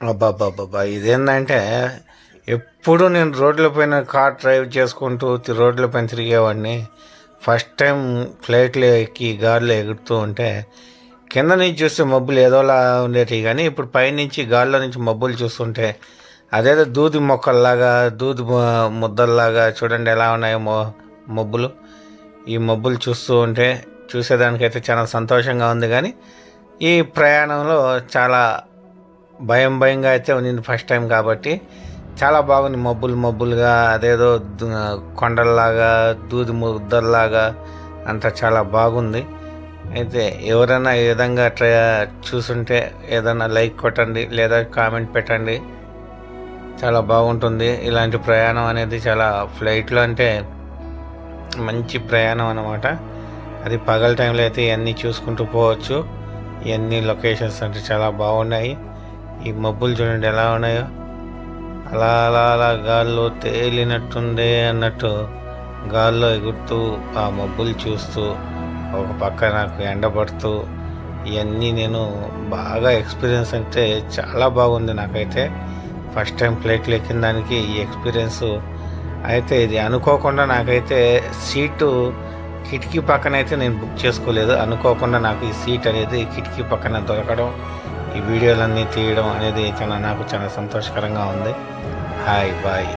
అబ్బబ్బబ్బబ్బా! ఇదేందంటే ఎప్పుడు నేను రోడ్ల పైన కార్ డ్రైవ్ చేసుకుంటూ రోడ్ల పైన తిరిగేవాడిని. ఫస్ట్ టైం ఫ్లైట్‌లో ఎక్కి గాలిలో ఎగురుతూ ఉంటే కింద నుంచి చూస్తే మబ్బులు ఏదోలా ఉండేటివి కానీ ఇప్పుడు పైనుంచి గాల్లో నుంచి మబ్బులు చూస్తుంటే అదేదో దూది మొక్కల్లాగా దూది ముద్దల్లాగా చూడండి ఎలా ఉన్నాయో మబ్బులు. ఈ మబ్బులు చూస్తూ ఉంటే చూసేదానికైతే చాలా సంతోషంగా ఉంది కానీ ఈ ప్రయాణంలో చాలా భయంగా అయితే ఉన్నింది ఫస్ట్ టైం కాబట్టి. చాలా బాగుంది మబ్బులుగా అదేదో కొండల్లాగా దూది ముద్దల్లాగా అంతా చాలా బాగుంది. అయితే ఎవరైనా ఈ విధంగా చూసుంటే ఏదైనా లైక్ కొట్టండి లేదా కామెంట్ పెట్టండి. చాలా బాగుంటుంది ఇలాంటి ప్రయాణం అనేది. చాలా ఫ్లైట్లో అంటే మంచి ప్రయాణం అన్నమాట. అది పగల టైంలో అయితే ఇవన్నీ చూసుకుంటూ పోవచ్చు. ఇవన్నీ లొకేషన్స్ అంటే చాలా బాగున్నాయి. ఈ మబ్బులు చూడండి ఎలా ఉన్నాయో, అలా అలా అలా గాల్లో తేలినట్టుండే అన్నట్టు గాల్లో ఎగురుతూ ఆ మబ్బులు చూస్తూ ఒక పక్క నాకు ఎండబడుతూ ఇవన్నీ నేను బాగా ఎక్స్పీరియన్స్ అంటే చాలా బాగుంది నాకైతే. ఫస్ట్ టైం ఫ్లైట్లో ఎక్కిన దానికి ఈ ఎక్స్పీరియన్స్ అయితే ఇది అనుకోకుండా నాకైతే సీటు కిటికీ పక్కన అయితే నేను బుక్ చేసుకోలేదు. అనుకోకుండా నాకు ఈ సీట్ అనేది కిటికీ పక్కన దొరకడం, ఈ వీడియోలన్నీ తీయడం అనేది నాకు చాలా సంతోషకరంగా ఉంది. Hi bye.